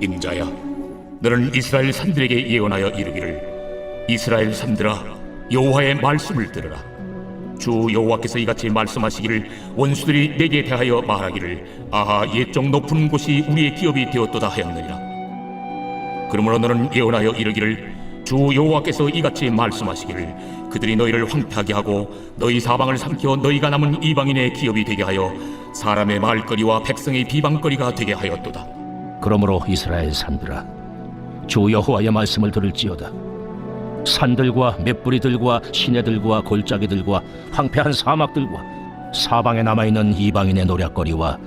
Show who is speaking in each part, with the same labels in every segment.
Speaker 1: 인자야, 너는 이스라엘 산들에게 예언하여 이르기를, 이스라엘 산들아, 여호와의 말씀을 들으라. 주 여호와께서 이같이 말씀하시기를, 원수들이 내게 대하여 말하기를, 아하, 옛적 높은 곳이 우리의 기업이 되었도다 하였느니라. 그러므로 너는 예언하여 이르기를, 주 여호와께서 이같이 말씀하시기를, 그들이 너희를 황폐하게 하고 너희 사방을 삼켜 너희가 남은 이방인의 기업이 되게 하여 사람의 말거리와 백성의 비방거리가 되게 하였도다.
Speaker 2: 그러므로 이스라엘 산들아, 주 여호와의 말씀을 들을지어다. 산들과 맷뿌리들과 시내들과 골짜기들과 황폐한 사막들과 사방에 남아있는 이방인의 노략거리와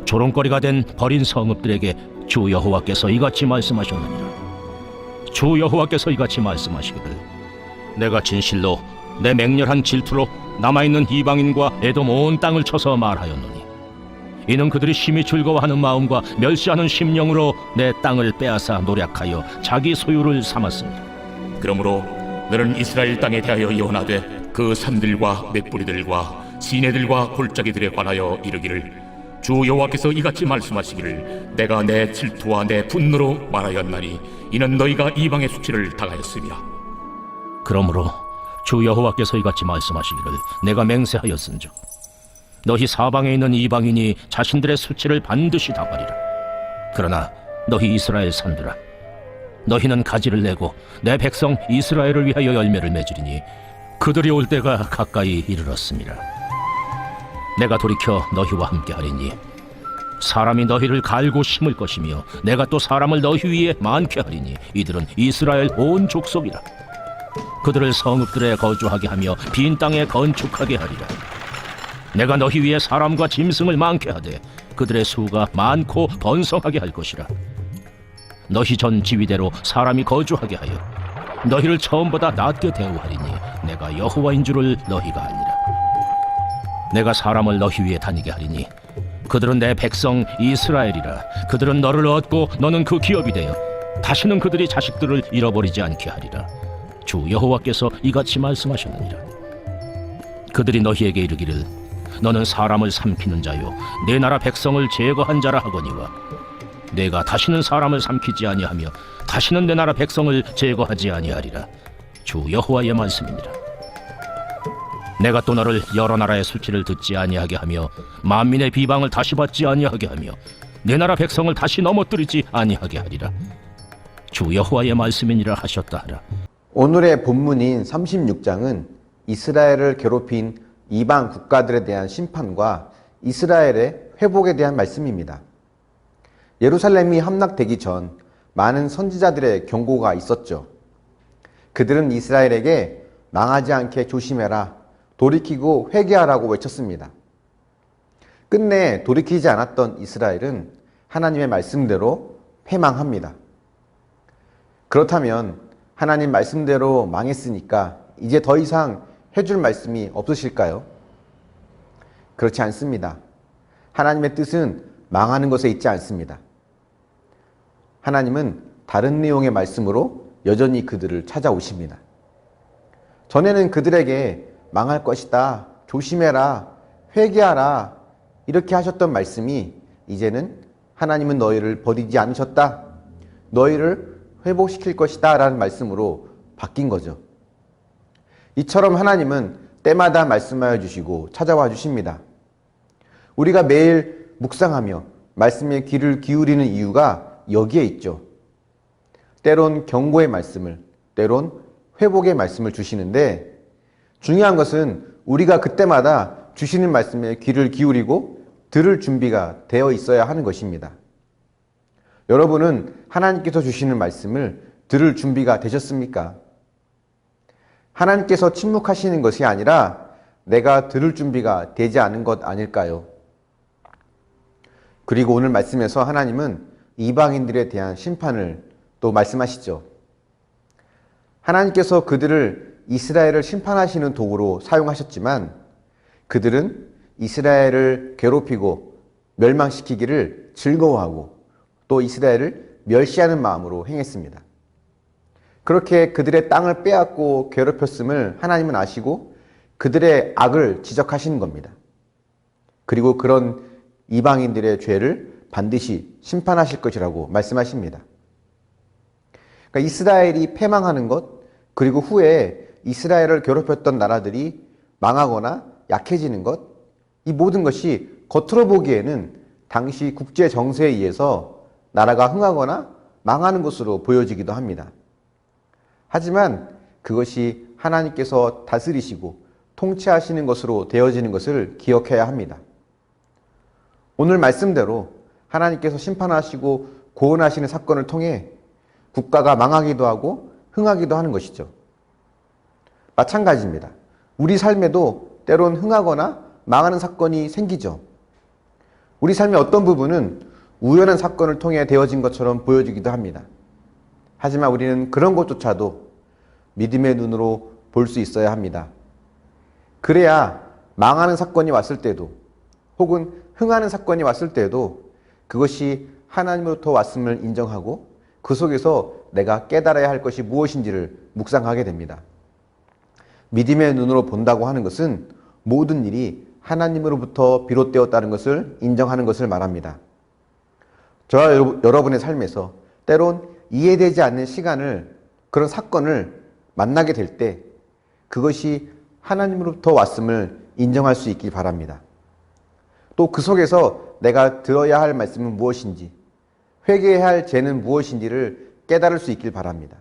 Speaker 2: 조롱거리가 된 버린 성읍들에게 주 여호와께서 이같이 말씀하셨느니라. 주 여호와께서 이같이 말씀하시기를, 내가 진실로 내 맹렬한 질투로 남아있는 이방인과 에돔 온 땅을 쳐서 말하였노니, 이는 그들이 심히 즐거워하는 마음과 멸시하는 심령으로 내 땅을 빼앗아 노략하여 자기 소유를 삼았습니다.
Speaker 1: 그러므로 너는 이스라엘 땅에 대하여 예언하되, 그 산들과 맷뿌리들과 시내들과 골짜기들에 관하여 이르기를, 주 여호와께서 이같이 말씀하시기를, 내가 내 질투와 내 분노로 말하였나니 이는 너희가 이방의 수치를 당하였음이라.
Speaker 2: 그러므로 주 여호와께서 이같이 말씀하시기를, 내가 맹세하였은즉 너희 사방에 있는 이방인이 자신들의 수치를 반드시 당하리라. 그러나 너희 이스라엘 산들아, 너희는 가지를 내고 내 백성 이스라엘을 위하여 열매를 맺으리니 그들이 올 때가 가까이 이르렀습니다. 내가 돌이켜 너희와 함께하리니 사람이 너희를 갈고 심을 것이며 내가 또 사람을 너희 위에 많게 하리니 이들은 이스라엘 온 족속이라. 그들을 성읍들에 거주하게 하며 빈 땅에 건축하게 하리라. 내가 너희 위에 사람과 짐승을 많게 하되 그들의 수가 많고 번성하게 할 것이라. 너희 전 지위대로 사람이 거주하게 하여 너희를 처음보다 낮게 대우하리니 내가 여호와인 줄을 너희가 알리라. 내가 사람을 너희 위에 다니게 하리니 그들은 내 백성 이스라엘이라. 그들은 너를 얻고 너는 그 기업이 되어 다시는 그들이 자식들을 잃어버리지 않게 하리라. 주 여호와께서 이같이 말씀하셨느니라. 그들이 너희에게 이르기를, 너는 사람을 삼키는 자요 내 나라 백성을 제거한 자라 하거니와, 내가 다시는 사람을 삼키지 아니하며 다시는 내 나라 백성을 제거하지 아니하리라. 주 여호와의 말씀이니라. 내가 또 너를 여러 나라의 수치를 듣지 아니하게 하며 만민의 비방을 다시 받지 아니하게 하며 내 나라 백성을 다시 넘어뜨리지 아니하게 하리라. 주 여호와의 말씀이니라 하셨다 하라.
Speaker 3: 오늘의 본문인 36장은 이스라엘을 괴롭힌 이방 국가들에 대한 심판과 이스라엘의 회복에 대한 말씀입니다. 예루살렘이 함락되기 전 많은 선지자들의 경고가 있었죠. 그들은 이스라엘에게 망하지 않게 조심해라, 돌이키고 회개하라고 외쳤습니다. 끝내 돌이키지 않았던 이스라엘은 하나님의 말씀대로 패망합니다. 그렇다면 하나님 말씀대로 망했으니까 이제 더 이상 해줄 말씀이 없으실까요? 그렇지 않습니다. 하나님의 뜻은 망하는 것에 있지 않습니다. 하나님은 다른 내용의 말씀으로 여전히 그들을 찾아오십니다. 전에는 그들에게 망할 것이다, 조심해라, 회개하라 이렇게 하셨던 말씀이 이제는 하나님은 너희를 버리지 않으셨다, 너희를 회복시킬 것이다 라는 말씀으로 바뀐 거죠. 이처럼 하나님은 때마다 말씀하여 주시고 찾아와 주십니다. 우리가 매일 묵상하며 말씀에 귀를 기울이는 이유가 여기에 있죠. 때론 경고의 말씀을, 때론 회복의 말씀을 주시는데, 중요한 것은 우리가 그때마다 주시는 말씀에 귀를 기울이고 들을 준비가 되어 있어야 하는 것입니다. 여러분은 하나님께서 주시는 말씀을 들을 준비가 되셨습니까? 하나님께서 침묵하시는 것이 아니라 내가 들을 준비가 되지 않은 것 아닐까요? 그리고 오늘 말씀에서 하나님은 이방인들에 대한 심판을 또 말씀하시죠. 하나님께서 그들을 이스라엘을 심판하시는 도구로 사용하셨지만 그들은 이스라엘을 괴롭히고 멸망시키기를 즐거워하고 또 이스라엘을 멸시하는 마음으로 행했습니다. 그렇게 그들의 땅을 빼앗고 괴롭혔음을 하나님은 아시고 그들의 악을 지적하시는 겁니다. 그리고 그런 이방인들의 죄를 반드시 심판하실 것이라고 말씀하십니다. 그러니까 이스라엘이 패망하는 것, 그리고 후에 이스라엘을 괴롭혔던 나라들이 망하거나 약해지는 것, 이 모든 것이 겉으로 보기에는 당시 국제 정세에 의해서 나라가 흥하거나 망하는 것으로 보여지기도 합니다. 하지만 그것이 하나님께서 다스리시고 통치하시는 것으로 되어지는 것을 기억해야 합니다. 오늘 말씀대로 하나님께서 심판하시고 구원하시는 사건을 통해 국가가 망하기도 하고 흥하기도 하는 것이죠. 마찬가지입니다. 우리 삶에도 때론 흥하거나 망하는 사건이 생기죠. 우리 삶의 어떤 부분은 우연한 사건을 통해 되어진 것처럼 보여지기도 합니다. 하지만 우리는 그런 것조차도 믿음의 눈으로 볼 수 있어야 합니다. 그래야 망하는 사건이 왔을 때도 혹은 흥하는 사건이 왔을 때도 그것이 하나님으로부터 왔음을 인정하고 그 속에서 내가 깨달아야 할 것이 무엇인지를 묵상하게 됩니다. 믿음의 눈으로 본다고 하는 것은 모든 일이 하나님으로부터 비롯되었다는 것을 인정하는 것을 말합니다. 저와 여러분의 삶에서 때론 이해되지 않는 시간을, 그런 사건을 만나게 될 때 그것이 하나님으로부터 왔음을 인정할 수 있길 바랍니다. 또 그 속에서 내가 들어야 할 말씀은 무엇인지, 회개해야 할 죄는 무엇인지를 깨달을 수 있길 바랍니다.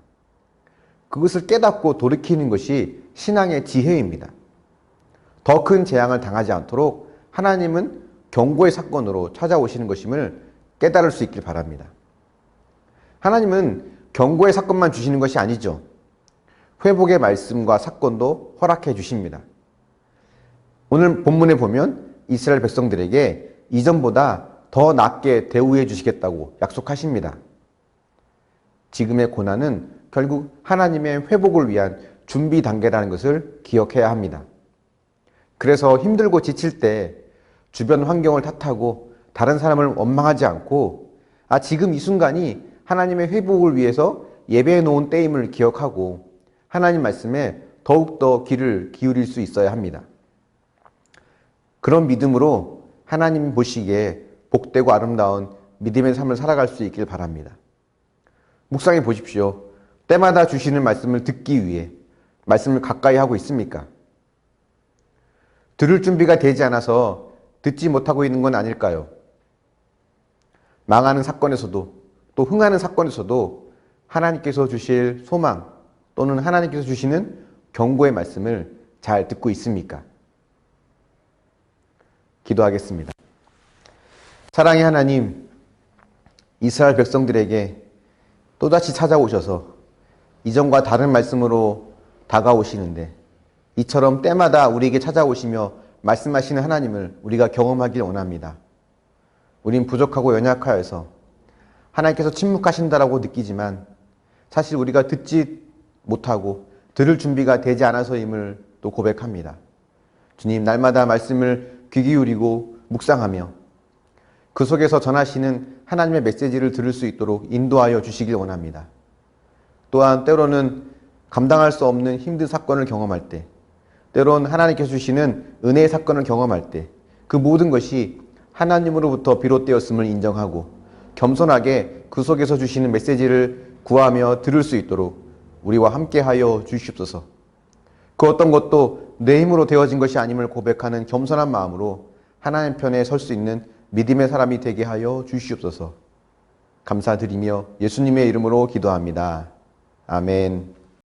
Speaker 3: 그것을 깨닫고 돌이키는 것이 신앙의 지혜입니다. 더 큰 재앙을 당하지 않도록 하나님은 경고의 사건으로 찾아오시는 것임을 깨달을 수 있길 바랍니다. 하나님은 경고의 사건만 주시는 것이 아니죠. 회복의 말씀과 사건도 허락해 주십니다. 오늘 본문에 보면 이스라엘 백성들에게 이전보다 더 낫게 대우해 주시겠다고 약속하십니다. 지금의 고난은 결국 하나님의 회복을 위한 준비 단계라는 것을 기억해야 합니다. 그래서 힘들고 지칠 때 주변 환경을 탓하고 다른 사람을 원망하지 않고 지금 이 순간이 하나님의 회복을 위해서 예배해 놓은 때임을 기억하고 하나님 말씀에 더욱더 귀를 기울일 수 있어야 합니다. 그런 믿음으로 하나님 보시기에 복되고 아름다운 믿음의 삶을 살아갈 수 있길 바랍니다. 묵상해 보십시오. 때마다 주시는 말씀을 듣기 위해 말씀을 가까이 하고 있습니까? 들을 준비가 되지 않아서 듣지 못하고 있는 건 아닐까요? 망하는 사건에서도 또 흥하는 사건에서도 하나님께서 주실 소망 또는 하나님께서 주시는 경고의 말씀을 잘 듣고 있습니까? 기도하겠습니다. 사랑의 하나님, 이스라엘 백성들에게 또다시 찾아오셔서 이전과 다른 말씀으로 다가오시는데 이처럼 때마다 우리에게 찾아오시며 말씀하시는 하나님을 우리가 경험하길 원합니다. 우린 부족하고 연약하여서 하나님께서 침묵하신다라고 느끼지만 사실 우리가 듣지 못하고 들을 준비가 되지 않아서임을 또 고백합니다. 주님, 날마다 말씀을 귀 기울이고 묵상하며 그 속에서 전하시는 하나님의 메시지를 들을 수 있도록 인도하여 주시길 원합니다. 또한 때로는 감당할 수 없는 힘든 사건을 경험할 때, 때론 하나님께서 주시는 은혜의 사건을 경험할 때 그 모든 것이 하나님으로부터 비롯되었음을 인정하고 겸손하게 그 속에서 주시는 메시지를 구하며 들을 수 있도록 우리와 함께하여 주시옵소서. 그 어떤 것도 내 힘으로 되어진 것이 아님을 고백하는 겸손한 마음으로 하나님 편에 설 수 있는 믿음의 사람이 되게 하여 주시옵소서. 감사드리며 예수님의 이름으로 기도합니다. 아멘.